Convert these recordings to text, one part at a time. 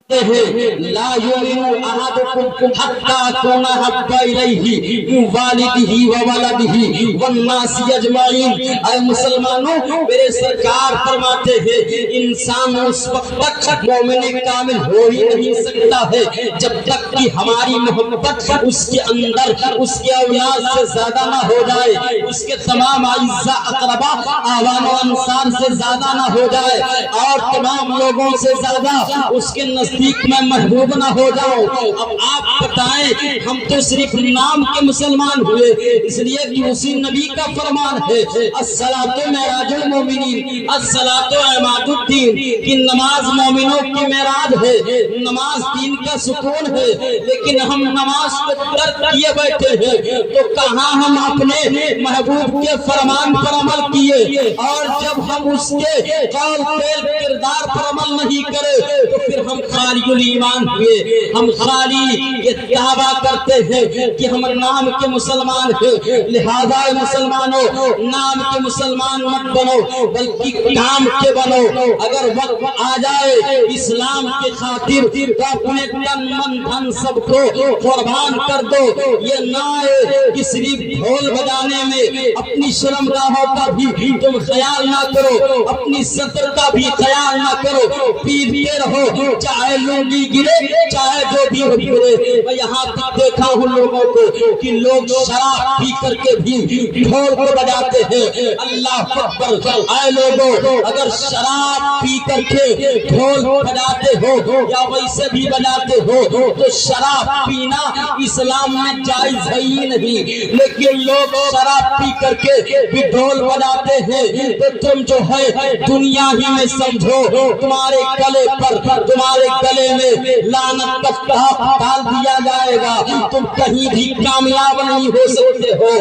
لا يؤمن أحدكم حتى أكون أحب إليه من والده وولده والناس أجمعين. اے مسلمانوں، میرے سرکار فرماتے ہیں انسان اس وقت تک مومن کامل ہو ہی نہیں سکتا ہے جب تک کہ ہماری محبت اس کے اندر اس کے اولاد سے زیادہ نہ ہو جائے، اس کے تمام اعزاء اقربا اعوان و انصار سے زیادہ نہ ہو جائے، اور تمام لوگوں سے زیادہ اس کے میں محبوب نہ ہو جاؤ. اب آپ بتائیں، ہم تو صرف نام کے مسلمان ہوئے، اس لیے کہ اسی نبی کا فرمان ہے الصلاۃ معراج المومنین، الصلاۃ عماد الدین، کہ نماز مومنوں کی معراج ہے، نماز دین کا ستون ہے. لیکن ہم نماز کو ترک کیے بیٹھے ہیں تو کہاں ہم اپنے محبوب کے فرمان پر عمل کیے؟ اور جب ہم اس کے قول فعل کردار پر عمل نہیں کرے تو پھر ہم خالی ایمان ہوئے. ہم خالی یہ دعویٰ کرتے ہیں کہ ہم نام کے مسلمان ہیں، لہذا مسلمانوں نام کے مسلمان مت بنو بلکہ کام کے بنو. اگر وقت آ جائے اسلام کے خاطر تو اپنے تن من دھن سب کو قربان کر دو. یہ نہ ہے کہ صرف ڈھول بجانے میں اپنی شرمگاہوں کا بھی تم خیال نہ کرو، اپنی ستر کا بھی خیال نہ کرو، پیتے رہو چاہے لونگی گرے چاہے جو بھی گرے. میں یہاں تک دیکھا ہوں لوگوں کو کہ لوگ شراب پی کر کے بھی ڈھول کو بجاتے ہیں. اللہ اکبر. اے لوگوں، اگر شراب پی کر کے ڈھول بجاتے ہو یا ویسے بھی بجاتے ہو تو شراب پینا اسلام میں جائز ہے ہی نہیں. لیکن لوگ شراب پی کر کے بھی ڈھول بجاتے ہیں تو تم جو ہے دنیا ہی میں سمجھو تمہارے گلے پر، تمہارے گلے میں لعنت کا ڈال دیا جائے گا، تم کہیں بھی کامیاب نہیں ہو سکتے ہو.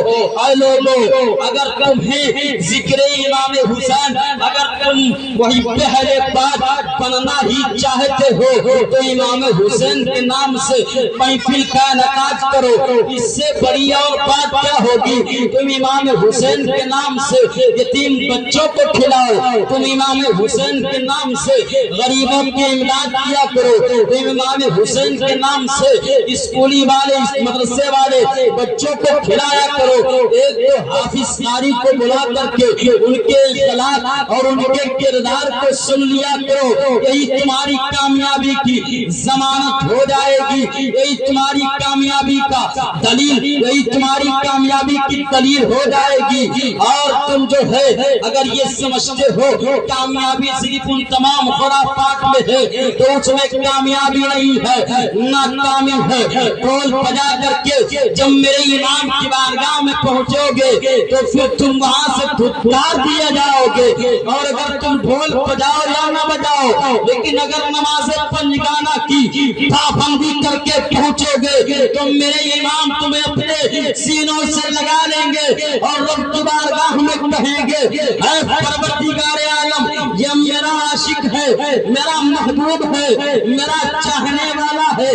اے لوگوں، اگر تمہیں ذکر امام حسین، اگر تم وہی پہلے بات بننا ہی چاہتے ہو تو امام حسین کے نام سے محفل کا انعقاد کرو. اس سے بڑی اور بات کیا ہوگی؟ تم امام حسین کے نام سے یتیم بچوں کو کھلاؤ، تم امام حسین کے نام سے غریبوں کی امداد کیا کرو، تم امام حسین کے نام سے اسکولی والے مدرسے والے بچوں کو کھلایا کرو. ایک تو حافظ قاری کو بلا کر کے ان کے اخلاق اور ان کے کردار کو سن لیا کرو. یہی تمہاری کامیابی کی ضمانت ہو جائے گی، یہی تمہاری کامیابی کا دلیل، یہی تمہاری کامیابی کی دلیل ہو جائے گی. اور تم جو ہے اگر یہ سمجھتے ہو کامیابی صرف ان تمام خرافات میں ہے تو اس میں کامیابی نہیں ہے، ناکامی ہے. ڈھول بجا کر کے جب میرے امام کی بارگاہ میں پہنچو گے تو پھر تم وہاں سے دھتکار دیا جاؤ گے. اور اگر تم ڈھول بجاؤ یا نہ بجاؤ، لیکن اگر نماز پنجگانہ کی پابندی کر کے پہنچو گے تو میرے امام تمہیں اپنے سینوں سے لگا لیں گے اور رب کی بارگاہ میں کہیں گے اے پروردگار عالم، یہ میرا عاشق ہے، میرا محبوب ہے، میرا چاہنے والا ہے،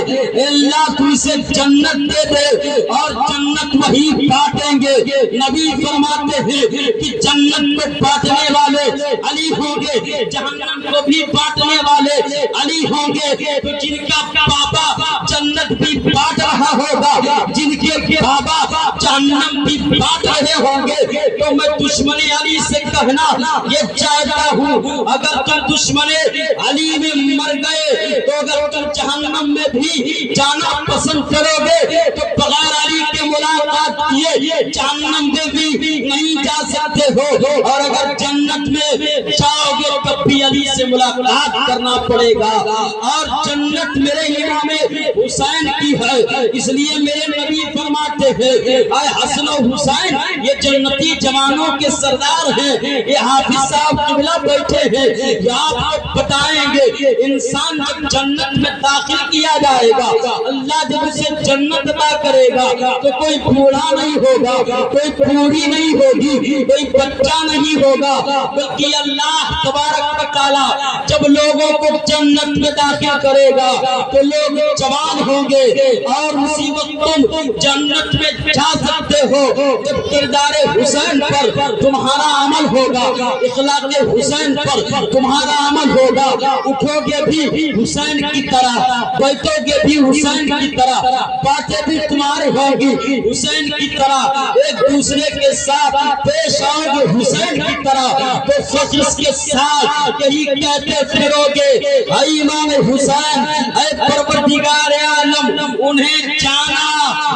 اللہ تو اسے جنت دے دے. اور جنت وہی بانٹیں گے. نبی فرماتے ہیں کہ جنت کو بانٹنے والے علی ہوں گے، جہنم کو بھی بانٹنے والے علی ہوں گے. تو جن کا بابا جنت بھی بانٹ رہا ہوگا، جن کے بابا جہنم بھی بانٹ رہے ہوں گے، تو میں دشمن علی سے کہنا یہ چاہتا ہوں اگر تم دشمن علی میں مر گئے تو اگر تم جہنم میں بھی جانا پسند کرو گے تو بغیر علی کے ملاقات کیے جہنم میں بھی نہیں جا سکتے ہو. اور اگر جنت میں جاؤ گے تب بھی علی سے ملاقات کرنا پڑے گا. اور جنت میرے امام حسین کی ہے، اس لیے میرے نبی فرماتے ہیں اے حسن و حسین یہ جنتی جوانوں کے سردار ہیں. یہ حافظ صاحب قبلہ بیٹھے ہیں، یہ آپ کو بتائیں گے انسان جب جنت میں داخل کیا جائے گا، اللہ جب اسے جنت عطا کرے گا تو کوئی بوڑھا نہیں ہوگا، کوئی بوڑھی نہیں ہوگی، کوئی بچہ نہیں ہوگا، بلکہ اللہ تبارک و تعالی جب لوگوں کو جنت میں داخل کرے گا تو لوگ جوان ہوں گے اور اسی وقت تم جنت میں جا سکتے ہو جب کردار حسین پر تمہارا عمل ہوگا، اخلاق حسین پر تمہارا عمل ہوگا، اٹھو گے بھی حسین کی طرح، بیٹھو گے بھی حسین کی طرح، باتیں بھی تمہاری ہوگی حسین کی طرح، ایک دوسرے کے ساتھ پیش آؤ گے حسین کی طرح، تو فخر کے ساتھ یہی کہتے پھرو گے اے امام حسین، اے پروردگار عالم، انہیں جانا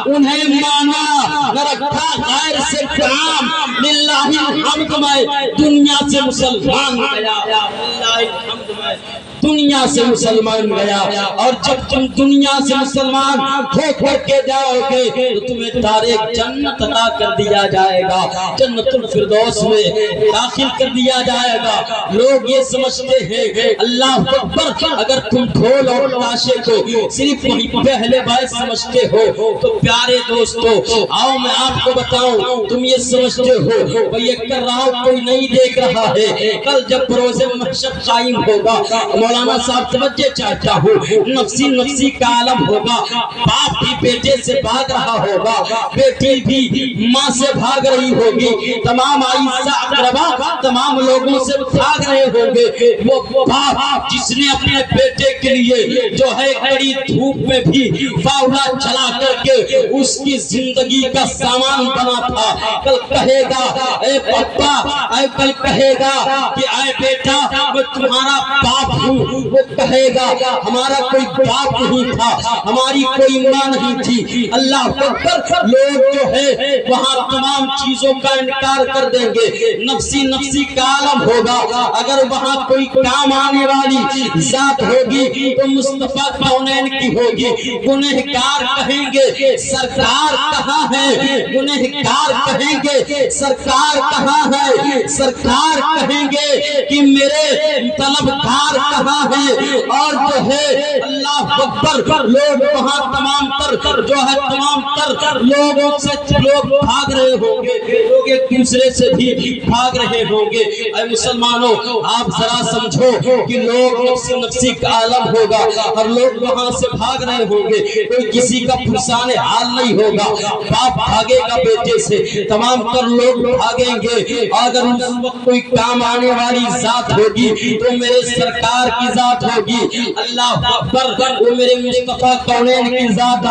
انہیں مانا، نہ رکھا غیر سے کام، للہ الحمد میں دنیا سے مسلمان گیا، للہ الحمد میں دنیا سے مسلمان گیا۔ اور جب تم دنیا سے مسلمان ہو کر کے جاؤ گے تو تمہیں تاریخ جنت عطا کر دیا جائے گا، جنت الفردوس میں داخل کر دیا جائے گا۔ لوگ یہ سمجھتے ہیں اللہ اکبر، اگر تم ڈھول اور تاشے کو صرف پہلے باعث سمجھتے ہو تو پیارے دوستو آؤ میں آپ کو بتاؤں، تم یہ سمجھتے ہو وہ یہ کر رہا ہوں کوئی نہیں دیکھ رہا ہے، کل جب بروز محشر قائم ہوگا مولانا صاحب توجہ چاہتا ہوں، نفسی نفسی کا عالم ہوگا، باپ بھی بیٹے سے بھاگ رہا ہوگا، بیٹی بھی ماں سے بھاگ رہی ہوگی، تمام عائشہ اقربا تمام لوگوں سے بھاگ رہے ہوں گے، وہ باپ جس نے اپنے بیٹے کے لیے جو ہے کڑی دھوپ میں بھی فاوڑا چلا کر کے اس کی زندگی کا سامان بنا تھا، کل کہے گا اے پپا، اے کل کہے گا کہ اے بیٹا میں تمہارا باپ ہوں، وہ کہے گا ہمارا کوئی باپ نہیں تھا، ہماری کوئی ماں نہیں تھی۔ اللہ اکبر، لوگ جو ہے وہاں تمام چیزوں کا انکار کر دیں گے، نفسی نفسی کا عالم ہوگا، اگر وہاں کوئی کام آنے والی ذات ہوگی تو مصطفیٰ کونین کی ہوگی، گنہگار کہیں گے سرکار کہاں ہے، گنہگار کہیں گے سرکار کہاں ہے، سرکار کہیں گے کہ میرے طلبگار کہاں ہے، اور جو ہے اللہ اکبر لوگ وہاں تمام تر جو ہے تمام تر لوگوں سے لوگ بھاگ رہے ہوں گے، لوگ ایک دوسرے سے بھی بھاگ رہے ہوں گے۔ اے مسلمانوں آپ ذرا سمجھو کہ لوگ نفسی نفسی کا عالم ہوگا اور لوگ وہاں سے بھاگ رہے ہوں گے، کوئی کسی کا پرسان حال نہیں ہوگا، باپ بھاگے گا بیٹے سے، تمام تر لوگ بھاگیں گے، اگر اس وقت کوئی کام آنے والی ذات ہوگی تو میرے سرکار کی ذات ہوگی، اللہ اکبر وہ میرے مصطفیٰ کونین کی ذات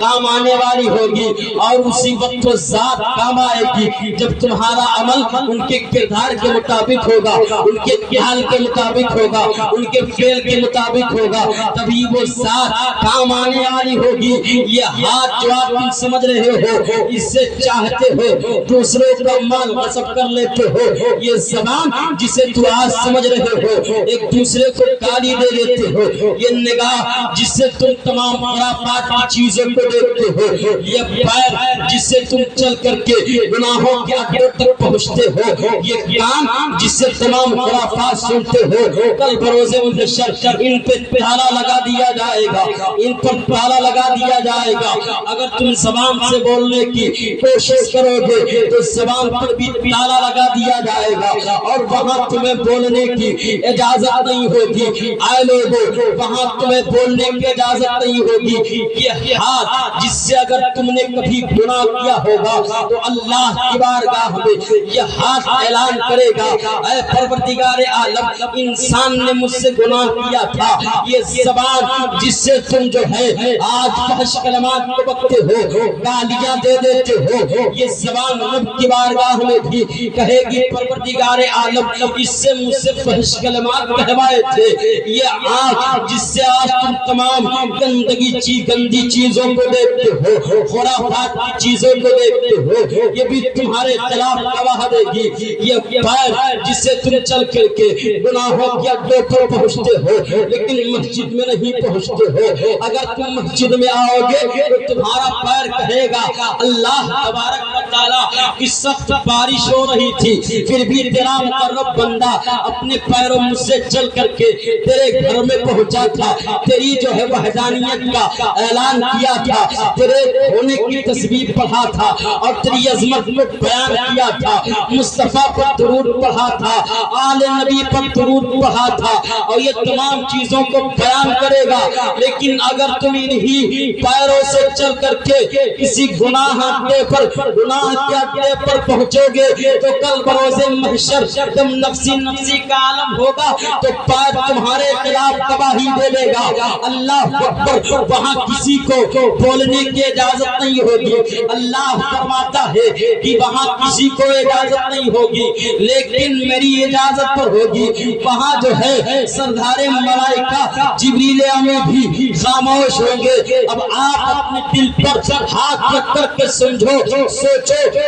کام آنے والی ہوگی، اور اسی وقت وہ ذات کام آئے گی جب تمہارا عمل ان کے کردار کے مطابق ہوگا، ان کے حال کے مطابق ہوگا، ان کے فعل کے مطابق ہوگا، تبھی وہ ذات کام آنے والی ہوگی۔ یہ ہاتھ جو آپ سمجھ رہے ہو اس سے چاہتے ہو دوسروں کا مال غصب کر لیتے ہو، یہ زبان جسے تو آج سمجھ رہے ہو ایک دوسرے کو گالی دے دیتے ہو، یہ نگاہ جس سے تم تمام خرافات کی چیزوں کو دیکھتے ہو، یہ پیر جس سے تم چل کر کے گناہوں کے اڈوں تک پہنچتے ہو، یہ کان جس سے تمام خرافات سنتے ہو، کل بروز محشر ان پہ تالا لگا دیا جائے گا، ان پر تالا لگا دیا جائے گا۔ اگر تم زبان سے بولنے کی کوشش کرو گے تو زبان پر بھی تالا لگا دیا جائے گا، اور وہاں تمہیں بولنے کی اجازت نہیں ہوگی۔ آئے لوگوں وہاں تمہیں بولنے کی اجازت نہیں ہوگی۔ یہ ہاتھ جس سے اگر تم نے کبھی گناہ کیا ہوگا تو اللہ کی بارگاہ میں یہ ہاتھ اعلان کرے گا اے پروردگار عالم انسان نے مجھ سے گناہ کیا تھا۔ یہ زبان جس سے تم جو ہے آج فحش کلمات کو بکتے ہو، گالیاں دے دیتے ہو، یہ زبان رب کی بارگاہ میں بھی کہے گی پروردگار عالم اس سے مجھ سے فحش کلمات کہوائے تھے۔ یہ آنکھ جس سے آج تم تمام گندی چیزوں کو دیکھتے ہو، خرافات کی چیزوں کو دیکھتے ہو، یہ بھی تمہارے خلاف گواہ دے گی۔ یہ پیر جس سے تم چل کر کے گناہوں کے اڈوں پر پہنچتے ہو لیکن مسجد میں نہیں پہنچتے ہو، اگر تم مسجد میں آؤ گے تو تمہارا پیر کہے گا اللہ تبارک و تعالیٰ کی سخت بارش ہو رہی تھی پھر بھی تیرا مقرب بندہ اپنے پیروں مجھ سے چل کر کے تیرے گھر میں پہنچا تھا، تیری ہی جو ہے وحدانیت کا اعلان کیا تھا، تیرے ہونے کی تسبیح پڑھا تھا اور تیری عظمت کو بیان کیا تھا، مصطفیٰ پر درود پڑھا تھا، آل نبی پر درود پڑھا تھا، اور یہ تمام چیزوں کو بیان کرے گا۔ لیکن اگر تم انہی پیروں سے چل کر کے کسی گناہ کے اڈے پر پہنچو گے تو کل بروز محشر جب نفسی نفسی کا عالم ہوگا تو پیر تمہارے خلاف تباہی دے لے گا۔ اللہ اکبر، وہاں کسی کو بولنے کی اجازت نہیں ہوگی۔ اللہ فرماتا ہے کہ وہاں کسی کو اجازت نہیں ہوگی، لیکن میری اجازت پر ہوگی۔ وہاں جو ہے سردار ملائکہ جبریل امین بھی خاموش ہوں گے۔ اب آپ اپنے دل پر ہاتھ رکھ کر کے سوچو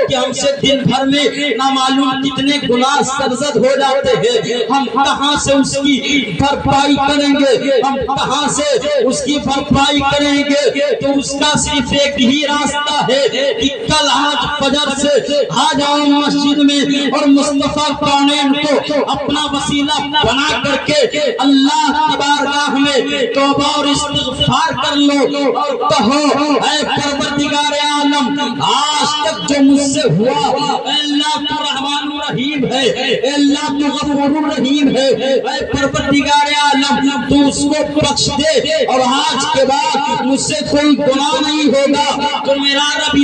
کہ ہم سے دن بھر میں نامعلوم کتنے گناہ سرزد ہو جاتے ہیں، ہم کہاں سے اس کی بھرپائی کریں گے؟ ہم کہاں سے اس کی بھرپائی کریں گے؟ تو اس کا صرف ایک ہی راستہ ہے کہ کل آج فجر سے آ جاؤ مسجد میں اور مصطفیٰ کونین کو اپنا وسیلہ بنا کر کے اللہ کی بارگاہ میں توبہ اور استغفار کر لو اور کہو اے پروردگار عالم، آج تک جو مجھ سے ہوا، اے اللہ تو رحمان الرحیم ہے، اے اللہ تو غفور الرحیم ہے، اے پروردگار عالم تو اس کو بخش دے، اور آج کے بعد مجھ سے کوئی گناہ نہیں ہوگا۔ تو میرا رب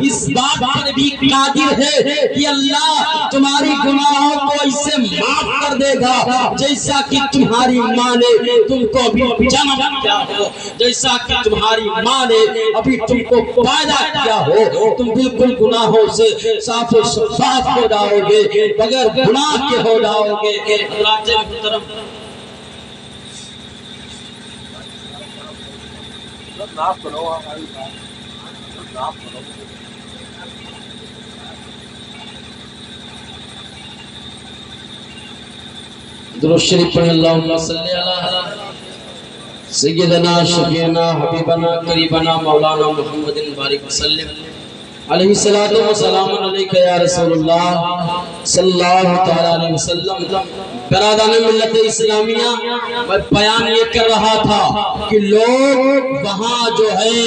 اس بات پر بھی قادر ہے کہ اللہ تمہاری گناہوں کو ایسے معاف کر دے گا جیسا کہ تمہاری ماں نے تم کو ابھی جنم دیا ہو، جیسا کہ تمہاری ماں نے ابھی تم کو پیدا کیا ہو۔ تم بالکل گناہوں سے صاف و شفاف ہو جاؤ گے، بغیر گناہ کے ہو جاؤ گے۔ راجہ محترم درود شریف پڑھیں، اللہم صلی علی سیدنا شفیعنا حبیبنا قریبنا مولانا محمد بارک وسلم علیہ الصلوۃ والسلام علیک یا رسول اللہ صلی اللہ تعالی علیہ وسلم۔ برادران ملت اسلامیہ، میں بیان یہ کر رہا تھا کہ لوگ وہاں جو ہے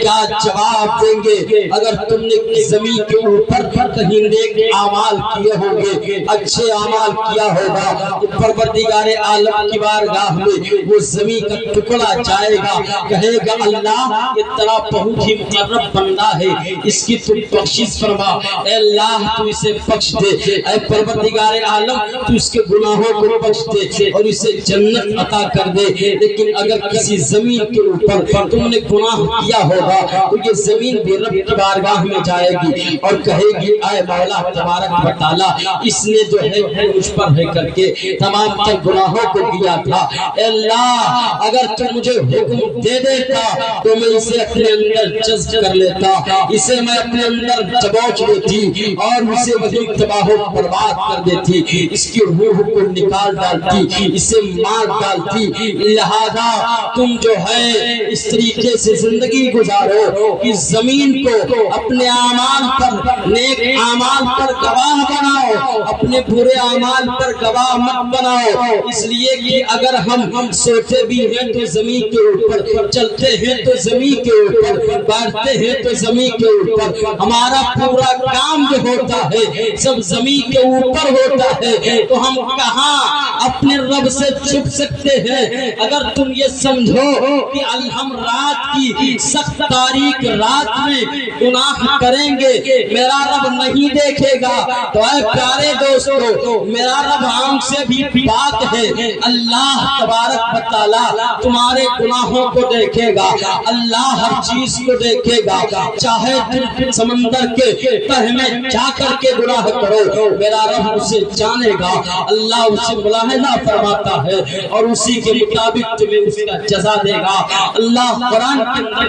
کیا جواب دیں گے اگر تم نے زمین کے اوپر کہیں نیک اعمال کیے ہوں گے، اچھے اعمال کیا ہوگا، تو پروردگار عالم کی بارگاہ میں وہ زمین کا ٹکڑا جائے گا، کہے گا اللہ یہ تیرا بہت ہی مقرب بندہ ہے، اس کی تو بخشش فرما، اے اللہ تو اسے بخش دے، اے پروردگار عالم تو اس کے گناہوں کو بخش دے اور اسے جنت عطا کر دے۔ لیکن اگر کسی زمین کے اوپر تم نے گناہ کیا ہوگا تو یہ زمین بھی رب کی بارگاہ میں جائے گی اور کہے گی اے مولا تبارک و تعالی، اس نے جو ہے مجھ پر ہے کر کے تمام تر گناہوں کو کیا تھا، اے اللہ اگر تو مجھے حکم دے دیتا تو میں اسے اپنے اندر جذب کر لیتا، اسے میں اپنے اندر دبوچ لیتی اور اسے وہی تباہ و برباد کر دیتی، اس کی روح کو نکال ڈالتی، اسے مار ڈالتی۔ لہذا تم جو ہے اس طریقے سے زندگی گزارو کہ زمین کو اپنے اعمال پر، نیک اعمال پر گواہ بناؤ، اپنے برے اعمال پر گواہ مت بناؤ، اس لیے کہ اگر ہم سوتے بھی ہیں تو زمین کے اوپر، چلتے ہیں تو زمین کے اوپر، بیٹھتے ہیں تو زمین کے اوپر، ہمارا پورا کام جو ہوتا ہے سب زمین کے اوپر ہوتا ہے، تو ہم کہاں اپنے رب سے چھپ سکتے ہیں؟ اگر تم یہ سمجھو کہ ہم رات کی سخت تاریک رات میں گناہ کریں گے میرا رب نہیں دیکھے گا، تو اے پیارے دوستو میرا رب آنکھ سے بھی پاک ہے، اللہ تبارک و تعالی تمہارے گناہوں کو دیکھے گا، اللہ ہر چیز کو دیکھے گا، چاہے تم سمندر کے تہ میں جا کر کے گناہ کرو میرا رب اسے جانے گا، اللہ اسے ملاحظہ فرماتا ہے اور اسی کے مطابق تمہیں اس کا جزا دے گا۔ اللہ قرآن کے اندر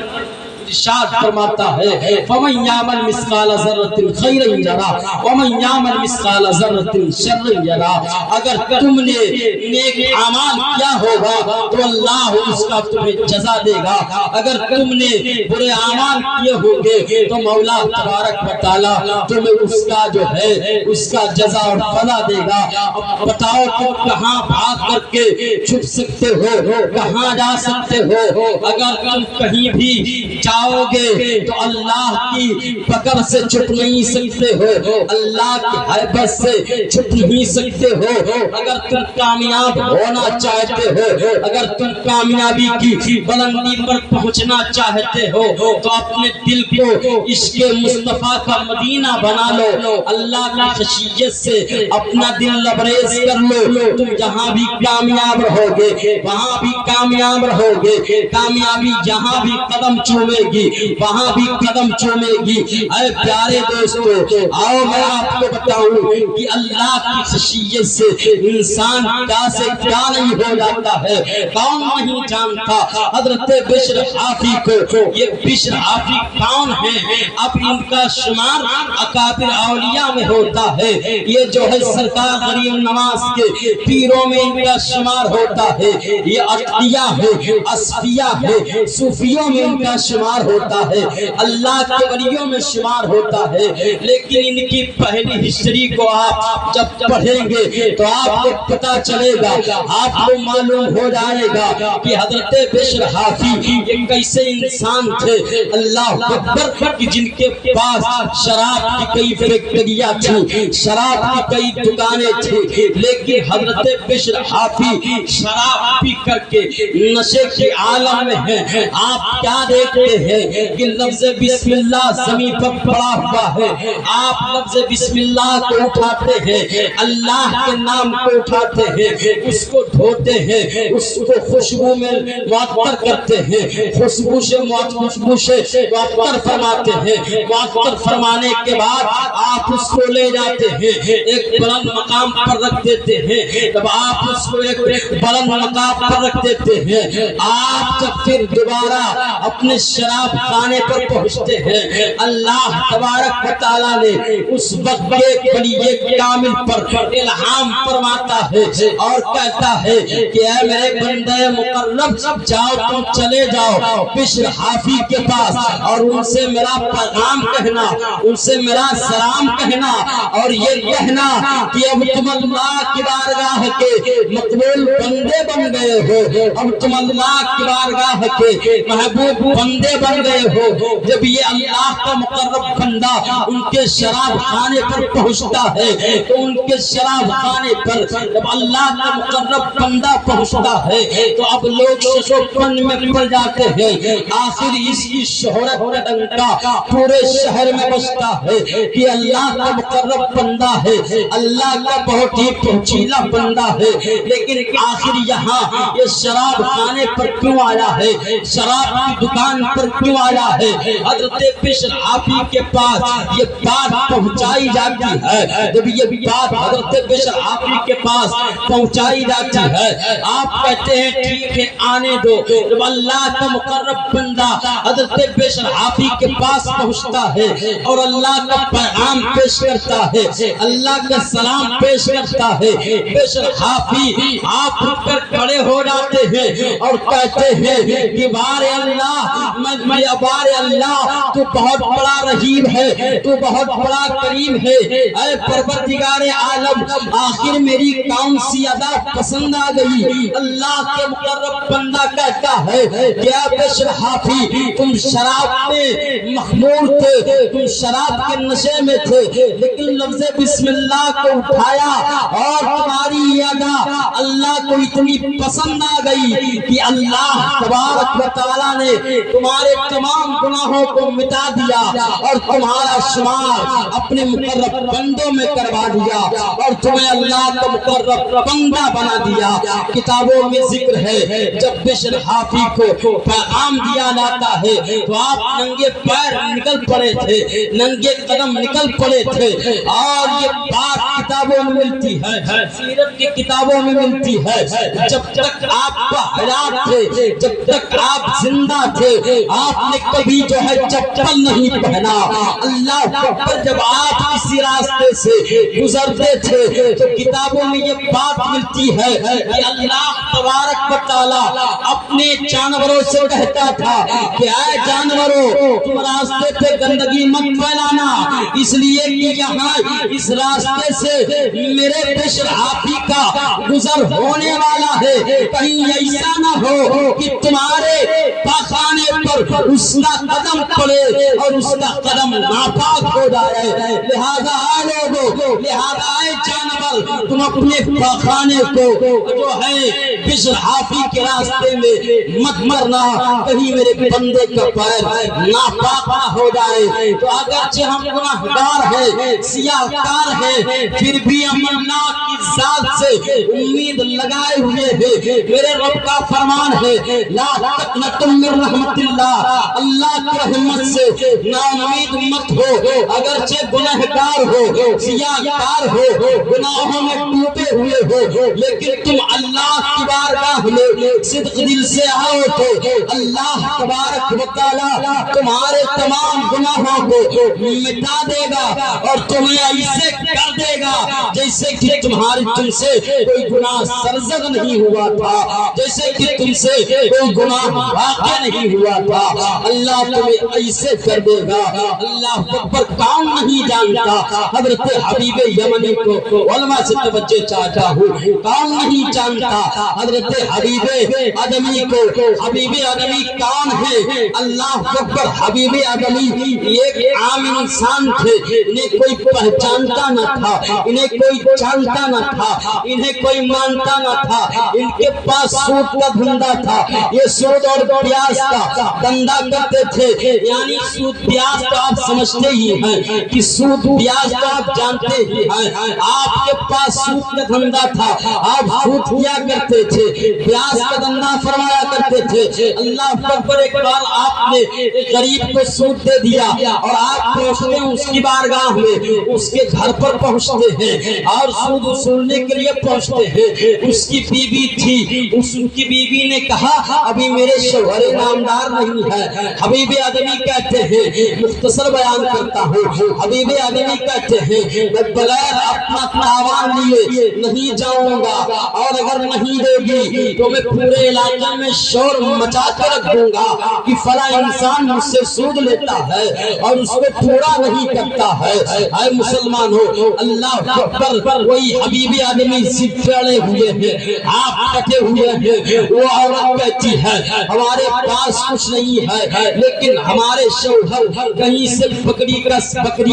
ارشاد فرماتا ہے فمن یعمل مثقال ذرۃ خیرا یرا ومن یعمل مثقال ذرۃ شرا یرا، اگر تم نے نیک اعمال کیا ہوگا تو اللہ اس کا تمہیں جزا دے گا، اگر تم نے برے اعمال کیے ہوں گے تو مولا تبارک و تعالی تمہیں اس کا جو ہے اس کا جزا اور فلا دے گا۔ اب بتاؤ تم کہاں بھاگ کر کے چھپ سکتے ہو، کہاں جا سکتے ہو؟ اگر تم کہیں بھی جاؤ گے تو اللہ کی پکڑ سے چھپ نہیں سکتے ہو، اللہ کی ہیبت سے چھپ نہیں سکتے ہو۔ اگر تم کامیاب ہونا چاہتے ہو، اگر تم کامیابی کی بلندی پر پہنچنا چاہتے ہو تو اپنے دل کو عشق مصطفیٰ کا مدینہ بنا لو، اللہ کی خشیت سے اپنا دل لبریز کر لو، تم جہاں بھی کامیاب رہو گے وہاں بھی کامیاب رہو گے، کامیابی جہاں بھی قدم چومے گی وہاں بھی قدم چومے گی۔ اے پیارے دوستو، آؤ میں آپ کو بتاؤں کہ اللہ کی خشیت سے انسان کیا سے کیا نہیں ہو جاتا ہے، کون نہیں جانتا۔ حضرت بشر حافی کو، یہ بشر حافی کون ہیں؟ اب ان کا شمار اکابر اولیاء میں ہوتا ہے، یہ جو ہے سرکار غریب نواز کے پیروں میں ان کا شمار ہوتا ہے، یہ اتقیاء ہے، اصفیاء ہے، صوفیوں میں ان کا شمار ہوتا ہے، اللہ کے ولیوں میں شمار ہوتا ہے۔ لیکن ان کی پہلی ہسٹری کو آپ جب پڑھیں گے تو آپ کو پتہ چلے گا، آپ کو معلوم ہو جائے گا کہ حضرت بشر حافی یہ کیسے انسان تھے، اللہ اکبر، کہ جن کے پاس شراب کی کئی فیکٹریاں تھیں، شراب کی کئی دکانیں تھیں، لیکن حضرت بشر حافی شراب پی کر کے نشے کے عالم میں ہیں۔ آپ کیا دیکھتے ہیں کہ لفظ بسم اللہ زمین پر پڑا ہوا ہے، آپ لفظ بسم اللہ کو اٹھاتے ہیں، اللہ کے نام کو اٹھاتے ہیں، اس کو دھوتے ہیں، اس کو خوشبو میں معطر کرتے ہیں، خوشبو سے معطر فرماتے ہیں، معطر فرمانے کے بعد آپ اس کو لے جاتے ہیں، ایک بلند مقام پر رکھ دیتے ہیں۔ جب آپ اس کو ایک بلند مقام پر رکھ دیتے ہیں، آپ جب پھر دوبارہ اپنے شراب خانے پر پہنچتے ہیں، اللہ تبارک و تعالیٰ نے اس وقت ایک بڑی ایک کامل پر الہام فرماتا ہے اور کہتا ہے کہ اے میرے بندے مقرب، جاؤ تم چلے جاؤ بشر حافی کے پاس اور ان سے میرا پیغام کہنا، ان سے میرا سلام کہنا، اور یہ کہنا کہ اب تم اللہ کی بارگاہ کے مقبول بندے بن گئے ہو، اب تم اللہ کی بارگاہ کے محبوب بندے بن گئے ہو۔ جب یہ اللہ کا مقرب بندہ ان کے شراب خانے پر پہنچتا ہے تو ان کے شراب خانے پر جب اللہ کا مقرب بندہ پہنچتا ہے تو اب لوگ شوشوپن میں پڑ جاتے ہیں۔ آخر اس کی شہرت کا ڈنکا پورے شہر میں بجتا ہے کہ اللہ کا مقرب بندہ ہے، اللہ کا بہت ہی پہنچیلا بندہ ہے، لیکن آخر یہاں یہ شراب خانے پر کیوں آیا ہے، شراب کی دکان پر کیوں آیا ہے؟ حضرت بشر حافی کے پاس یہ بات پہنچائی جاتی ہے۔ جب یہ بات حضرت بشر حافی کے پاس پہنچائی جاتی ہے، آپ کہتے ہیں ٹھیک ہے آنے دو۔ جب اللہ کا مقرب بندہ حضرت بشر حافی کے پاس پہنچتا ہے اور اللہ کا پیغام پیش کرتا ہے، اللہ کا سلام پیش کرتا ہے، بشر حافی آپ اٹھ کر کھڑے ہو جاتے ہیں اور کہتے ہیں کہ بار اللہ تو بہت بڑا رحیم ہے، تو بہت بڑا کریم ہے، اے پروردگار عالم، آخر میری کون سی ادا پسند آ گئی؟ اللہ کے مقرب بندہ کہتا ہے کہ اے بشر حافی تم شراب میں مخمور تھے، تم شراب کے نشے میں تھے، لیکن لفظ بسم اللہ کو اٹھایا اور تمہاری ادا اللہ کو اتنی پسند آ گئی کہ اللہ تبارک و تعالیٰ نے تمہارے تمام گناہوں کو مٹا دیا اور تمہارا شمار اپنے مقرب بندوں میں کروا دیا اور تمہیں اللہ کا مقرب بندہ بنا دیا۔ کتابوں میں ذکر ہے جب بشر حافی کو پیغام دیا جاتا ہے تو آپ ننگے پیر نکل پڑے تھے، ننگے قدم نکل پڑے تھے، اور یہ بات کتابوں میں ملتی ہے، سیرت کی کتابوں میں ملتی ہے۔ جب تک آپ حیات تھے، جب تک آپ زندہ تھے آپ نے کبھی جو ہے چپل نہیں پہنا. اللہ اکبر. جب آپ کسی راستے سے گزرتے تھے تو کتابوں میں یہ بات ملتی ہے کہ اللہ تبارک و تعالی اپنے جانوروں سے کہتا تھا کہ اے جانوروں تم راستے پہ گندگی مت پھیلانا، اس لیے کہ یہاں اس راستے سے میرے بشر حافی کا گزر ہونے والا ہے. کہیں ایسا نہ ہو کہ تمہارے پاخانے پر اس کا قدم پڑے اور اس کا قدم ناپاک ہو جائے. لہذا لوگوں، لہذا جانور تم اپنے پاخانے کو جو ہے بشر حافی کے راستے میں مت مرنا، کہیں میرے بندے کا پیر ناپاک نہ ہو جائے. تو اگرچہ ہم گناہگار ہیں، سیاہ کار ہیں، پھر بھی ہم اللہ کی ذات سے امید لگائے ہوئے ہیں. میرے رب کا فرمان ہے لا تقنطوا من رحمت اللہ، اللہ کی رحمت سے نا امید مت ہو. اگرچہ گناہگار ہو، سیاہ کار ہو، گناہوں میں ڈوبے ہوئے ہو، لیکن تم اللہ کی بارگاہ میں صدق دل سے آؤ تو اللہ تبارک و تعالی تمہارے تمام گناہوں کو مٹا دے گا اور تمہیں ایسے کر دے گا جیسے کہ تم سے کوئی گناہ سرزد نہیں ہوا تھا، جیسے کہ تم سے کوئی گناہ واقع نہیں ہوا تھا. اللہ تمہیں ایسے کر دے گا. اللہ اکبر. کون نہیں جانتا حضرت حبیب یمنی کو؟ علماء سے توجہ چاہتا ہوں. کون نہیں جانتا حضرت حبیب آدمی کو؟ حبیب آدمی کون ہے؟ اللہ اکبر. حبیب آدمی ایک عام انسان تھے، انہیں کوئی پہچانتا نہ تھا، انہیں کوئی جانتا نہ تھا، انہیں کوئی مانتا نہ تھا. ان کے پاس سود کا دھندا تھا، یہ سود اور پیاز کا دھندا کرتے تھے. یعنی سود پیاز تو آپ سمجھتے ہی ہیں کہ سود پیاز تو آپ جانتے ہی ہیں. آپ کے پاس سود کا دھندا تھا، آپ سود کیا کرتے تھے، پیاز کا دھندا فرمایا کرتے تھے. اللہ اکبر. ایک بار آپ نے غریب کو سود دے دیا اور آپ پہنچتے ہیں اس کی بارگاہ میں، اس کے گھر پر پہنچتے ہیں اور سود وصولنے کے لیے پہنچتے ہیں. اس کی بیوی تھی، اس کی بیوی نے کہا ابھی میرے شوہر نامدار نہیں ہے. حبیب آدمی کہتے ہیں، مختصر بیان کرتا ہوں، حبیب آدمی کہتے ہیں میں بغیر اپنا تاوان لیے نہیں جاؤں گا، اور اگر نہیں دے گی تو میں پورے علاقے میں شور مچا کر رکھ دوں گا کہ فلاں انسان مجھ سے سود لیتا ہے اور اس کو پورا نہیں کرتا ہے. اے مسلمان ہو، اللہ اکبر. وہی حبیبی آدمی صرف چڑھے ہوئے ہیں، آپ کٹے ہوئے ہیں. وہ عورت کہتی ہے ہمارے پاس کچھ نہیں ہے، لیکن ہمارے شوہر کہیں سے بکری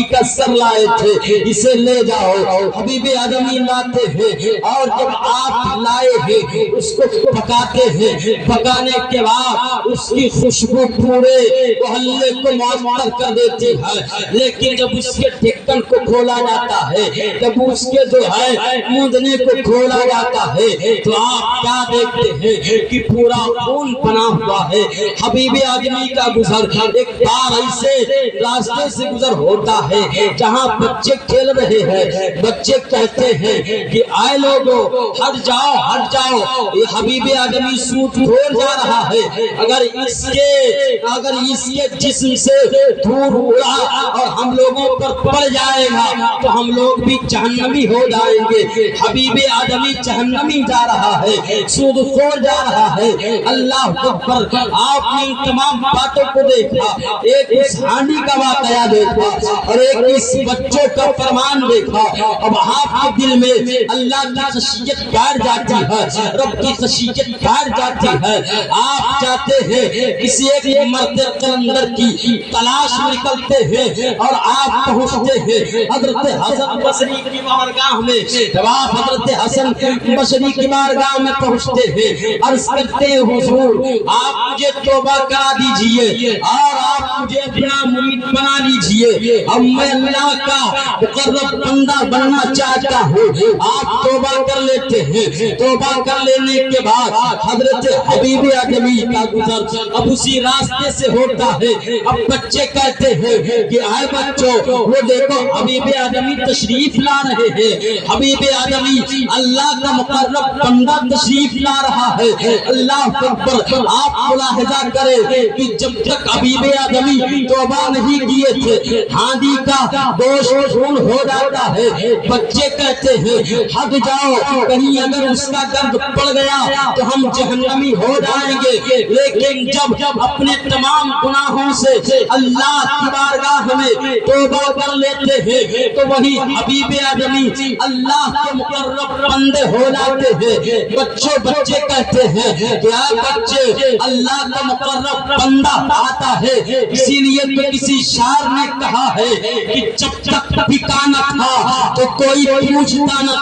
کا سر لائے تھے، اسے لے جاؤ. حبیب آدمی لاتے ہیں اور جب آپ لائے ہیں اس کو پکاتے ہیں. پکانے کے بعد اس کی خوشبو پورے محلے کو معطر کر دیتی ہے. لیکن جب اس کے ڈھکن کو کھولا جاتا ہے، جب اس کے جو ہے موندنے کو کھولا جاتا ہے تو آپ کیا دیکھتے ہیں کہ پورا خون بنا ہوا ہے. حبیب آدمی کا گزر ایک بار ایسے راستے سے گزر ہوتا ہے جہاں بچے کھیل رہے ہیں. بچے کہتے ہیں کہ آئے لوگوں ہٹ جاؤ ہٹ جاؤ، یہ حبیب آدمی سود کھول جا رہا ہے. اگر اس کے جسم سے دور اڑا اور ہم لوگوں پر پڑ جائے گا تو ہم لوگ بھی جہنمی ہو جائیں گے. حبیب آدمی جہنمی جا رہا ہے، سود خور جا رہا ہے. اللہ اکبر. آپ نے ان تمام باتوں کو دیکھا، ایک اس ہانڈی کا واقعہ دیکھا اور ایک اس بچوں کا فرمان دیکھا. اب آپ کے دل میں اللہ کی خشیت بیٹھ جاتی ہے، رب کی خشیت بیٹھ جاتی ہے. آپ چاہتے ہیں کسی ایک مرد قلندر کی تلاش میں نکلتے ہیں اور آپ پہنچتے ہیں حضرت حسن بصری کی بارگاہ میں. جب آپ حضرت حسن بصری کی بارگاہ میں پہنچتے ہیں، عرض کرتے ہیں حضور آپ مجھے توبہ کرا دیجئے اور آپ مجھے اپنا مرید بنا لیجئے. اب میں اللہ کا مقرب بندہ بننا چاہتا ہوں. آپ توبہ کر لیتے ہیں. توبہ کر لینے کے بعد حضرت حبیب آدمی کا گزر اب اسی راستے سے ہوتا ہے. اب بچے کہتے ہیں کہ آئے بچوں وہ دیکھو حبیب آدمی تشریف لا رہے ہیں, حبیب آدمی اللہ کا مقرب بندہ تشریف لا رہا ہے. اللہ اکبر. آپ ملاحظہ کریں کہ جب تک حبیب آدمی توبہ نہیں کیے تھے ہاندی کا گوشت خون ہو جاتا ہے. بچے کہتے ہیں ہٹ جاؤ, کہیں اگر اس کا درد پڑ گیا تو ہم جہنمی ہو جائیں گے. لیکن جب اپنے تمام گناہوں سے اللہ کی بارگاہ میں توبہ کر لیتے ہیں تو وہی حبیب آدمی اللہ کے مقرب بندے ہو جاتے ہیں. بچے کہتے ہیں کیا بچے اللہ کا مقرب بندہ آتا ہے. اسی لیے تو کسی شاعر نے کہا ہے کہ جب تک ٹھکانا تھا تو کوئی پوچھتا نہ,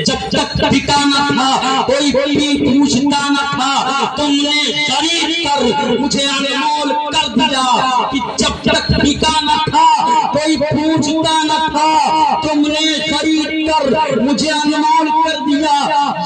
جب تک ٹھکانا تھا کوئی پوچھتا نہ تھا, تم نے خرید کر مجھے انمول کر دیا. کہ جب تک ٹھکانا تھا کوئی پوچھتا نہ تھا, تم نے خرید کر مجھے انمول کر دیا.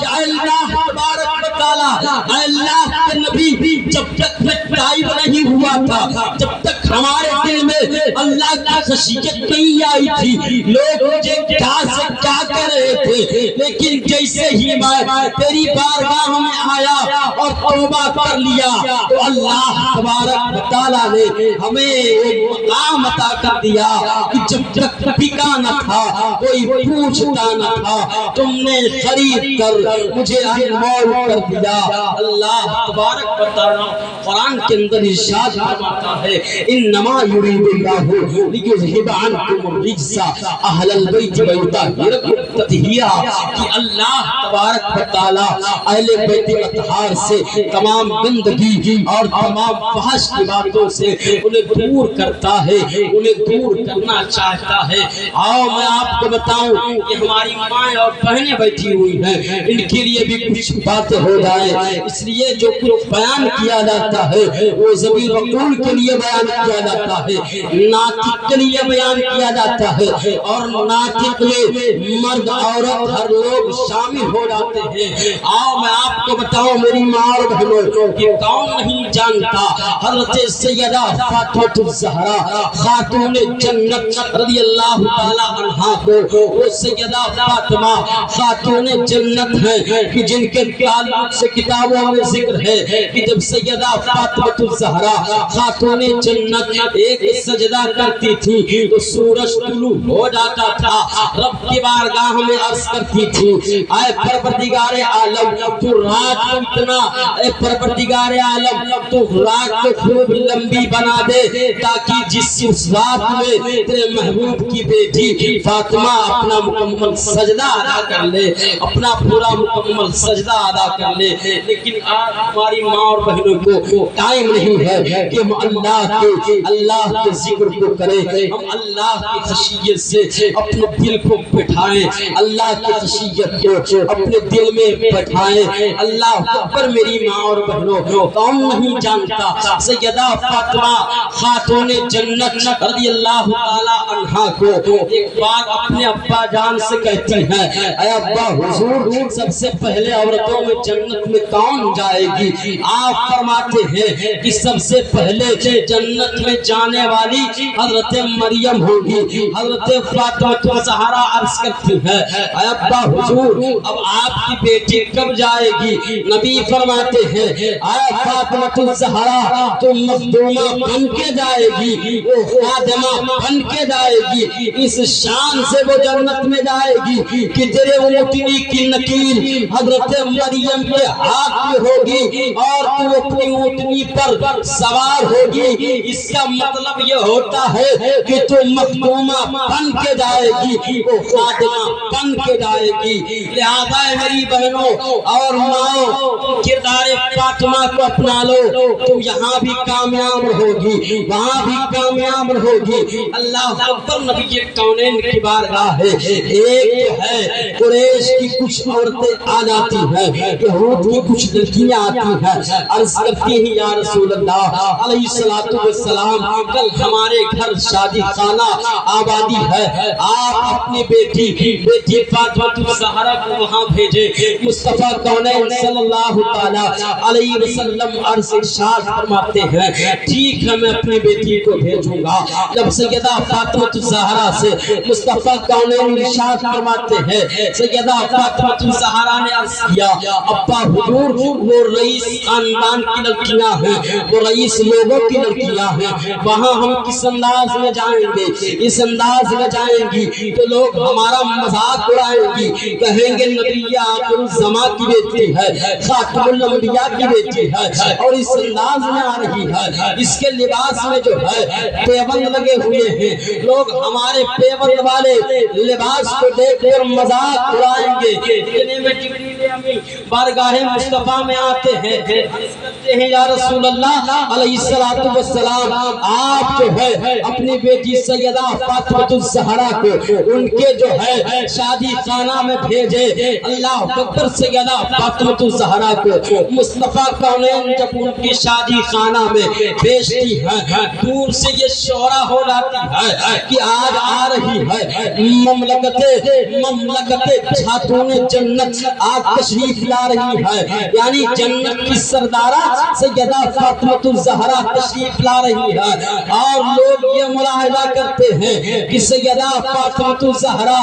یا اللہ تبارک و تعالی, اللہ کے نبی جب تک طائب نہیں ہوا تھا, جب تک ہمارے دل میں اللہ کی خشیت نہیں آئی تھی, لوگ مجھے کیا سے کیا کہہ رہے تھے. لیکن جیسے ہی میں تیری بارگاہ میں آیا اور توبہ کر لیا تو اللہ تبارک و تعالیٰ نے ہمیں ایک مقام عطا کر دیا کہ جب تک ٹھکانا تھا کوئی پوچھتا نہ تھا, تم نے خرید کر مجھے انمول کر دیا. اللہ تبارک و تعالیٰ قرآن کے اندر ارشاد فرماتا ہے انما یرید اللہ لیذھب عنکم الرجس اہل البیت ویطہرکم تطہیرا. کہ اللہ تبارک و تعالیٰ اہل بیت اطہار سے تمام گندگی اور تمام فحش کی باتوں سے انہیں دور کرتا ہے, انہیں دور کرنا چاہتا ہے. آؤ میں آپ کو بتاؤں کہ ہماری مائیں اور بہنیں بیٹھی ہوئی ہیں, ان کے لیے بھی کچھ باتیں ہو جائے. اس لیے جو کچھ بیان کیا جاتا ہے وہ ضمیر وقول کے لیے بیان کیا جاتا ہے, ناطق کے لیے بیان کیا جاتا ہے, اور ناطق میں مرد عورت ہر لوگ شامل ہو جاتے ہیں. آؤ میں آپ کو بتاؤں میری ماں اور بہنوں کہ کون نہیں جانتا حضرت سیدہ فاطمہ الزہرا خاتون جنت رضی اللہ تعالی عنہا کو. وہ سیدہ فاطمہ خاتون جنت ہیں کہ جن کے تعلق سے کتابوں میں ذکر ہے کہ جب سیدہ فاطمہ الزہرا خاتون جنت ایک سجدہ کرتی تھی تو سورج طلوع ہو جاتا تھا. رب کی بارگاہ میں عرض کرتی تھی اے پروردگار عالم تو رات کو اتنا, اے پروردگار عالم تو رات کو خوب لمبی بنا دے تاکہ جس رات میں تیرے محبوب کی بیٹی فاطمہ اپنا مکمل سجدہ ادا کر لے, اپنا پورا مکمل سجدہ ادا کر لے. لیکن آج ہماری ماں اور بہنوں کو ٹائم نہیں ہے کہ ہم اللہ کے ذکر کو کریں, ہم اللہ کی خشیت سے اپنے دل کو بٹھائیں, اللہ کی خشیت کو اپنے دل میں بٹھائیں. اللہ اکبر. میری ماں اور بہنوں کون نہیں جانتا سیدہ فاطمہ خاتون جنت رضی اللہ تعالی عنہا کو ایک بار اپنے ابا جان سے کہتی ہیں اے ابا حضور سب سے پہلے عورتوں میں جنت میں کون جائے گی؟ آپ فرماتے ہیں کہ سب سے پہلے جنت میں جانے والی حضرت مریم ہوگی. حضرت فاطمہ الزہرا عرض کرتی ہے اے ابا حضور اب آپ کی بیٹی کب جائے گی؟ نبی فرماتے ہیں اے فاطمہ الزہرا تو مخدومہ بن کے جائے گی, وہ خادمہ بن کے جائے گی, اس شان سے وہ جنت میں جائے گی کہ تیرے اونٹنی کی نکیر حضرت مریم کے ہاتھ میں ہوگی اور تو اپنی اونٹنی پر سوار ہوگی. اس کا مطلب یہ ہوتا ہے کہ تو مخدومہ بن کے جائے گی, وہ خادمہ بن کے جائے گی. لہذا میری بہنوں اور ماں کردار فاطمہ کو اپنا لو تو یہاں بھی کامیاب ہوگی, وہاں بھی کامیاب ہوگی. اللہ اکبر. نبی کونین کی بارگاہ ہے. ایک ہے قریش کی کچھ عورتیں آ جاتی ہیں, یہود کی کچھ لڑکیاں آتی ہیں, عرض کرتی ہیں یا رسول اللہ علیہ السلام کل ہمارے گھر شادی خانہ آبادی ہے, آپ اپنی بیٹی فاطمہ الزہرا کو وہاں بھیجے۔ مصطفیٰ کونین صلی اللہ تعالیٰ علیہ وسلم عرض ارشاد فرماتے ہیں ٹھیک ہے میں اپنی بیٹی کو بھیجوں گا۔ جب سیدہ فاطمہ الزہرا سے مصطفیٰ کونین ارشاد فرماتے ہیں سیدہ فاطمہ الزہرا نے عرض کیا ابا حضور وہ رئیس خاندان کی لڑکیاں ہیں، وہ رئیس لوگوں کی لڑکیاں ہیں، وہاں ہم کس انداز میں جائیں گے؟ اس انداز میں جائیں گی تو لوگ ہمارا مذاق اڑائیں گی، کہیں گے نبی آخر الزمان کی بیٹی ہے، خاتم الانبیاء کی بیٹی ہے اور اس انداز میں آ رہی ہے، اس کے لباس میں جو ہے پیبند لگے ہوئے ہیں، لوگ ہمارے پیبند والے لباس کو دیکھ کر مذاق اڑائیں گے۔ اتنے میں جبریل امین بارگاہ مصطفیٰ میں آتے ہیں، کہتے ہیں یا رسول اللہ علیہ السلام آپ جو ہے اپنی بیٹی سیدہ فاطمہ الزہرا کو ان کے جو ہے شادی خانہ میں بھیجے۔ اللہ اکبر، سیدہ فاطمہ الزہرا کو مصطفیٰ کونین جب ان کی شادی خانہ میں بھیجتی ہے دور سے یہ شعرا ہو جاتی ہے کہ آج آ رہی ہے مملکت خاتون جنت، آج تشریف لا رہی ہے، یعنی جنت کی سردارہ سیدہ فاطمہ الزہرا تشریف لا رہی ہے۔ اور لوگ یہ ملاحظہ کرتے ہیں کہ سیدہ فاطمہ الزہرا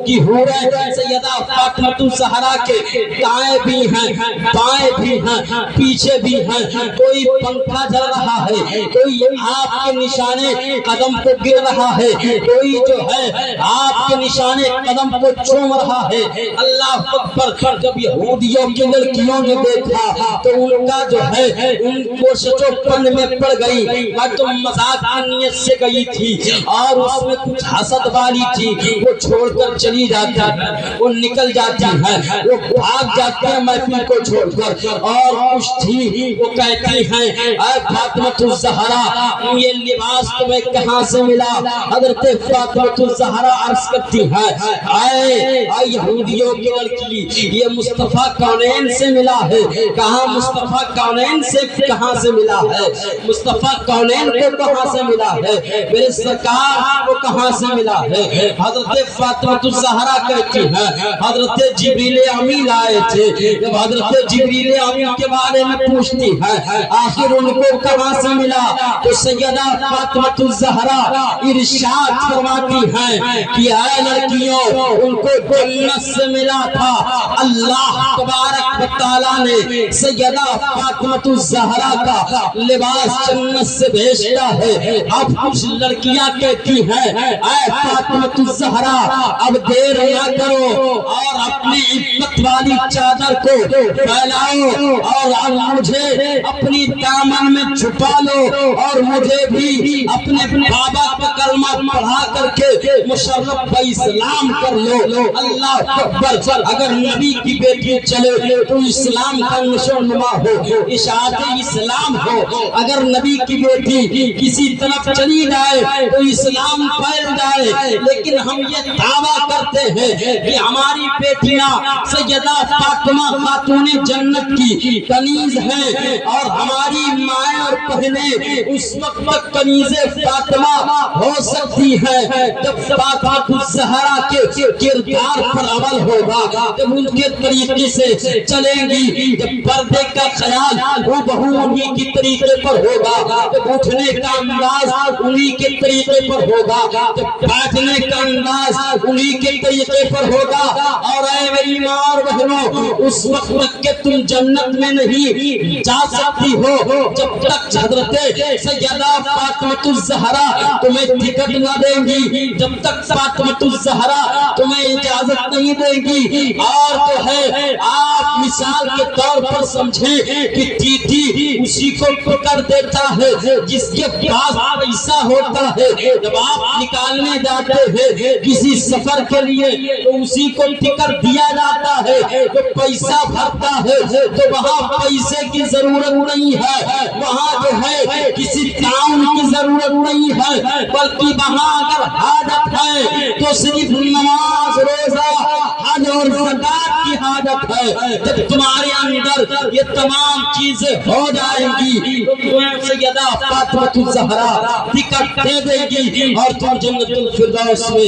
کی حوریں سیدہ فاطمہ الزہرا کے دائیں بھی ہیں بائیں بھی ہیں پیچھے بھی ہیں، کوئی پنکھا جل رہا ہے، کوئی آپ کے نشانے قدم کو گر رہا ہے، کوئی جو ہے آپ کے نشانے قدم کو چوم رہا ہے۔ اللہ اکبر، جب یہودیوں کی لڑکیوں نے دیکھا تو ان کا جو ہے ان کو سچو پن میں پڑ گئی، میں تو مذاق کی نیت سے گئی تھی اور اس میں کچھ حسد والی تھی، وہ چھوڑ کر چلی جاتی ہے، وہ نکل جاتی ہے، وہ بھاگ جاتی ہے محفل کو چھوڑ کر، اور کچھ تھی وہ کہتی ہیں اے فاطمہ الزہرا یہ لباس تمہیں کہاں سے ملا؟ حضرت فاطمہ الزہرا عرض کرتی ہے اے یہودیوں کی لڑکی یہ مصطفیٰ کونین سے ملا ہے۔ کہاں مصطفیٰ کونین سے کہاں سے ملا ہے؟ مصطفیٰ کونین کو کہاں سے ملا ہے؟ میرے سرکار کو کہاں سے ملا ہے؟ حضرت فاطمہ الزہرا کہتی ہے حضرت جبریل امین آئے تھے، جب حضرت جبریل امین کے بارے میں پوچھتی ہے آخر ان کو کہاں سے ملا تو سیدہ فاطمہ الزہرا ارشاد فرماتی ہیں کہ اے لڑکیوں ان کو جنت سے ملا تھا، اللہ تبارک و تعالیٰ نے سیدہ فاطمہ الزہرا کا لباس جنت سے بھیجتا ہے۔ اب کچھ لڑکیاں کہتی ہیں اے فاطمہ الزہرا اب دیر نہ کرو اور اپنی عفت والی چادر کو پھیلاؤ اور مجھے اپنی دامن میں چھپا لو اور مجھے بھی اپنے بابا کا کلمہ پڑھا کر کے مشرف اسلام کر لو۔ اللہ اکبر، اگر نبی کی بیٹی چلے تو اسلام کا نشو نما ہو، اشاعت اسلام ہو، اگر نبی کی بیٹی کسی طرف چلی جائے تو اسلام پھیل جائے۔ لیکن ہم یہ دعویٰ کرتے ہیں کہ ہماری بیٹیاں سیدہ فاطمہ خاتون جنت کی کنیز ہیں اور ہماری مائیں اور بہنیں اس وقت تک کنیز فاطمہ ہو سکتی ہیں جب فاطمہ الزہرا کے کردار پر عمل ہوگا، جب ان کے طریقے سے چلیں گی، جب پردے کا خیال وہ بہو انہی کی طریقے پر ہوگا، جب اٹھنے کا انداز انہی کے طریقے پر ہوگا، جب بیٹھنے کا انداز انہی کے طریقے پر ہوگا۔ اور اے میری ماں اور بہنوں اس وقت تک کہ تم جنت میں نہیں جا سکتی ہو جب تک حضرت سیدہ فاطمہ الزہرا تمہیں ٹکٹ نہ دیں گی، جب تک فاطمہ الزہرا تمہیں اجازت نہیں دیں گی۔ اور جو ہے آپ مثال کے طور پر سمجھیں کہ ٹیٹی اسی کو پکڑ دیتا ہے جس کے پاس پیسہ ہوتا ہے، جب آپ نکالنے جاتے ہیں کسی سفر کے لیے تو اسی کو ٹکٹ دیا جاتا ہے، جو پیسہ بھرتا ہے تو وہاں پیسے کی ضرورت نہیں ہے، وہاں جو ہے کسی تعاون کی ضرورت نہیں ہے، بلکہ وہاں اگر حاجت ہے تو صرف نماز روزہ حج اور زکات کی حاجت ہے، جب تمہارے اندر یہ تمام چیزیں ہو جائیں گی تو تمہیں سیدہ فاطمہ الزہرا ٹکٹ دے دے گی اور تم جنت الفردوس میں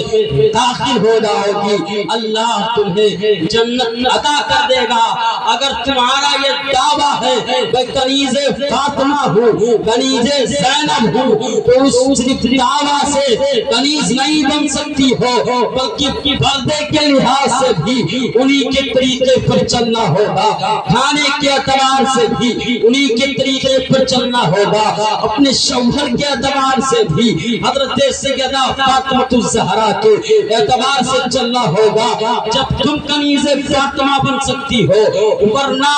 داخل ہو جاؤ گی، اللہ تمہیں جنت عطا کر دے گا۔ اگر تمہارا یہ دعویٰ ہے کہ کنیز فاطمہ ہوں، کنیز زینب ہوں، تو اس صرف دعویٰ سے کنیز نہیں بن سکتی ہو، بلکہ پردے کے لحاظ سے بھی انہی کے طریقے پر چلنا ہوگا، کھانے کے اعتبار سے بھی انہی کے طریقے پر چلنا ہوگا، اپنے شوہر کے اعتبار سے بھی حضرت سیدہ فاطمہ الزہرا کے اعتبار سے چلنا ہوگا، جب تم کنیز فاطمہ بن سکتی ہو۔ ورنہ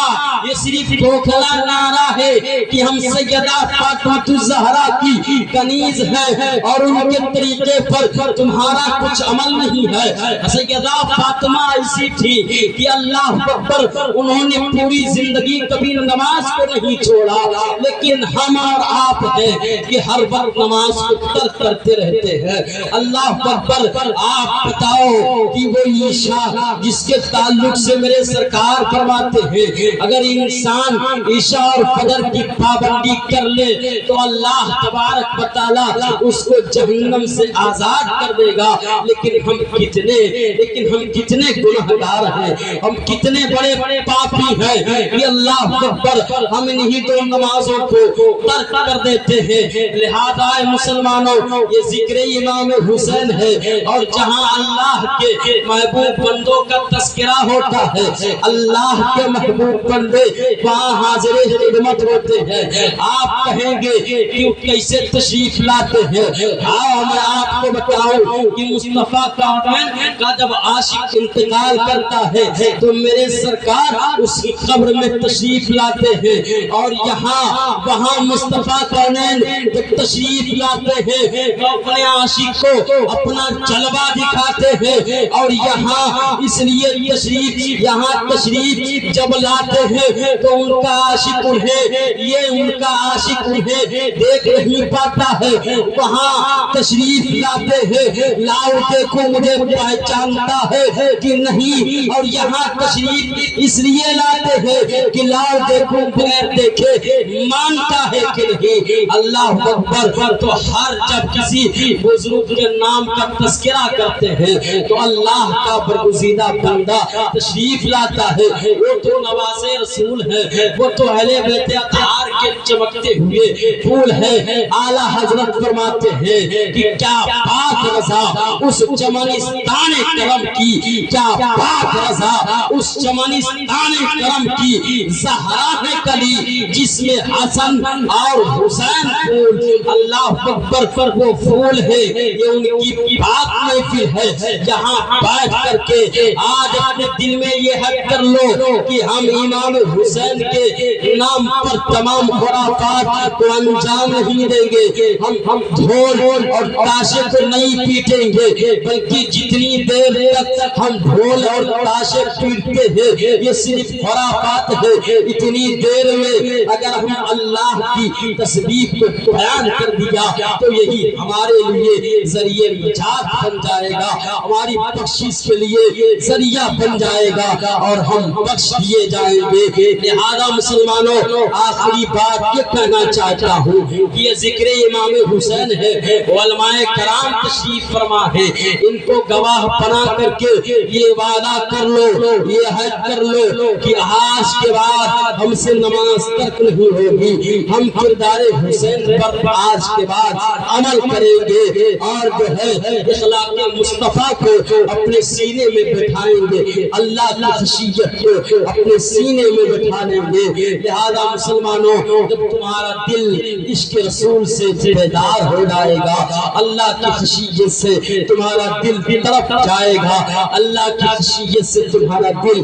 یہ صرف کھوکھلا نعرہ ہے کہ ہم سیدہ فاطمہ الزہرا کی کنیز ہیں اور ان کے طریقے پر تمہارا کچھ عمل نہیں ہے۔ سیدہ فاطمہ ایسی تھی کہ اللہ اکبر، انہوں نے پوری زندگی کبھی نماز کو نہیں چھوڑا، لیکن ہم اور آپ ہیں کہ ہر وقت نماز کو ترک کرتے رہتے ہیں۔ اللہ اکبر، آپ بتاؤ کہ وہ عشاء جس کے تعلق سے میرے سرکار فرماتے ہیں اگر انسان عشاء اور فجر کی پابندی کر لے تو اللہ تبارک و تعالی اس کو جہنم سے آزاد کر دے گا، لیکن ہم کتنے گنہگار ہیں، ہم کتنے بڑے بڑے پاپی ہیں کہ اللہ اکبر ہم انہی دو نمازوں کو ترک کر دیتے ہیں۔ لہذا مسلمانوں، یہ ذکر امام حسین ہے، اور جہاں اللہ کے محبوب بندوں کا تذکرہ ہوتا ہے، اللہ کے محبوب بندے وہاں حاضر خدمت ہوتے ہیں۔ آپ کہیں گے کہ کیسے تشریف لاتے ہیں؟ میں آپ کو بتاؤں کہ مصطفیٰ کا جب عاشق انتقال کرتا ہے تو میرے سرکار اس کی قبر میں تشریف لاتے ہیں، اور یہاں وہاں مصطفیٰ کونین جب تشریف لاتے ہیں تو اپنے عاشق کو اپنا جلوہ دکھاتے ہیں، اور یہاں اس لیے تشریف جب لاتے ہیں تو ان کا عاشق انہیں دیکھ نہیں پاتا ہے، وہاں تشریف لاتے ہیں، لاؤ دیکھو مجھے پہچانتا ہے کہ نہیں، اور یہاں تشریف اس لیے لاتے ہیں کہ لاؤ دیکھو بغیر دیکھے مانتا ہے کہ نہیں۔ اللہ اکبر، تو ہر جب کسی بزرگ کے نام کا تذکرہ کرتے ہیں تو اللہ کا برگزیدہ بندہ تشریف لاتا ہے، وہ تو نواز رسول ہے، وہ تو اہل بیت اطہار کے چمکتے ہوئے پھول ہے۔ اعلیٰ حضرت فرماتے ہیں کہ کیا پاک رضا اس چمنستان کرم کی، کیا پاک رضا اس چمنستان کرم کی، زہرا ہے کلی جس میں حسن اور حسین پھول۔ اللہ اکبر، وہ پھول ہے، یہ ان کی پاک محفل ہے، جہاں بیٹھ کر کے آج اپنے دل میں یہ حق کر لو کہ ہم امام حسین کے نام پر تمام خرافات کو انجام نہیں دیں گے، ہم ڈھول اور تاشے کو نہیں پیٹیں گے، بلکہ جتنی دیر تک ہم ڈھول اور تاشے پیٹتے ہیں یہ صرف خرافات ہے، اتنی دیر میں اگر ہم اللہ کی تسبیح کو بیان کر دیا تو یہی ہمارے لیے ذریعہ نجات بن جائے گا، ہماری بخشش کے لیے ذریعہ بن جائے گا اور ہم بخش دیے جائیں گے۔ لہذا مسلمانوں، آخری بات یہ کہنا چاہتا ہوں کہ یہ ذکر امام حسین ہے، علماء کرام تشریف فرما ہے، ان کو گواہ بنا کر کے یہ وعدہ کر لو، یہ حج کر لو کہ آج کے بعد ہم سے نماز ترک نہیں ہوگی، ہم کردار حسین پر آج کے بعد عمل کریں گے، اور جو ہے اخلاق مصطفیٰ کو اپنے سینے میں بٹھائیں گے، اللہ کی خشیت کو اپنے سینے میں بٹھا لیں گے۔ لہذا مسلمانوں، جب تمہارا دل عشق رسول سے بیدار ہو جائے گا، اللہ کی خشیت سے تمہارا دل طرف جائے گا، اللہ کی خشیت سے تمہارا دل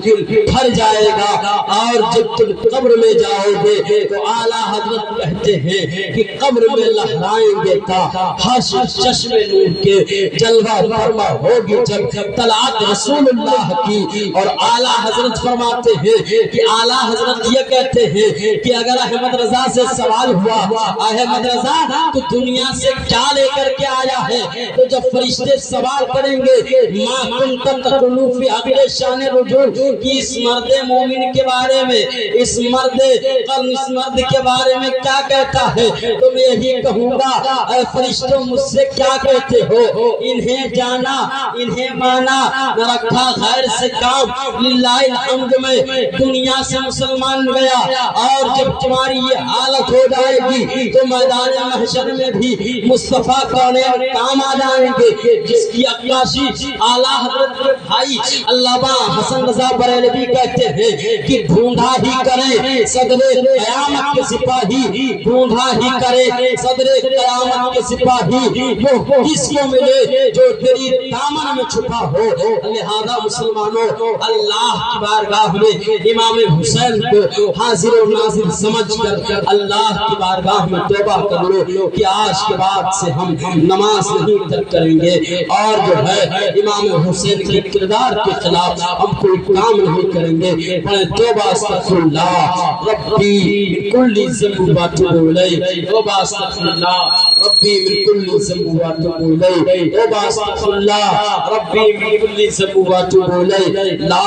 بھر جائے گا، اور جب تم قبر میں جاؤ گے تو اعلیٰ حضرت کہتے ہیں کہ قبر میں لہرائیں گے تاج چشم نور کے، جلوہ فرما ہوگی جب طلعت رسول اللہ کی۔ اور اعلیٰ حضرت فرماتے ہیں کہ اعلیٰ حضرت یہ کہتے ہیں کہ اگر احمد احمد رضا سے سوال ہوا احمد رضا تو دنیا سے کیا لے کر کے آیا ہے؟ تو جب فرشتے سوال کریں گے ما کنت تقول فی حق شان رجل کہ اس مرد مومن کے بارے میں اس مرد کے بارے میں کیا کہتا ہے؟ تو میں یہی کہوں گا اے فرشتوں مجھ سے کیا کہتے ہو؟ انہیں جانا انہیں مانا نہ رکھا غیر سے کام للہ الحمد میں دنیا سے مسلمان گیا اور جب تمہاری یہ حالت ہو جائے گی تو میدان محشر میں بھی مصطفیٰ کونین کام آ جائیں گے، جس کی عکاسی اعلیٰ حضرت کے بھائی علامہ حسن رضا بریلوی کہتے ہیں کہ ڈھونڈا ہی کرے صدر قیامت کے سپاہی، ڈھونڈا ہی کرے صدر قیامت کے سپاہی وہ کس کو ملے جو تیری دامن میں چھپا ہو۔ لہذا مسلمانوں اللہ کی بارگاہ میں امام حسین کو حاضر و ناظر سمجھ کر اللہ کی بارگاہ میں توبہ کر لو کہ آج کے بعد سے ہم نماز نہیں ترک کریں گے اور جو ہے امام حسین کے کردار کے خلاف ہم کوئی کام نہیں کریں گے۔ پڑھیں توبہ استغفر اللہ ربی من کل ذنب واتوب الیہ، توبہ استغفر اللہ ربی من کل ذنب واتوب الیہ، توبہ استغفر اللہ ربی من کل ذنب واتوب الیہ، لا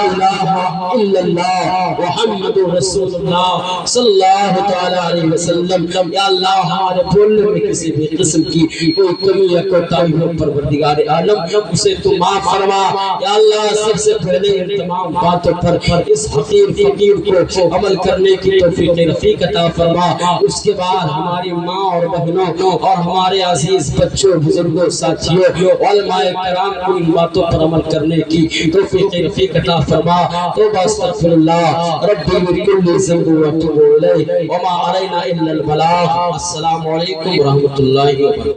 الہ الا اللہ محمد رسول اللہ صلی اللہ تعالی علیہ وسلم۔ یا اللہ ہمارے بولنے میں کسی بھی قسم کی کوئی کمی یا کوتاہی ہو پروردگار عالم اسے تو معاف فرما۔ یا اللہ سب سے پہلے ان تمام باتوں پر اس حقیر فقیر کو عمل کرنے کی توفیق رفیق عطا فرما۔ اس کے بعد ہماری ماں اور بہنوں اور ہمارے عزیز بچوں بزرگوں ساتھیوں علماء کرام کو ان باتوں پر عمل کرنے کی توفیق رفیق عطا فرما۔ توبہ استغفر اللہ ربی من کل ذنب واتوب الیہ وما علینا الا البلاغ۔ السلام علیکم ورحمۃ اللہ وبرکاتہ۔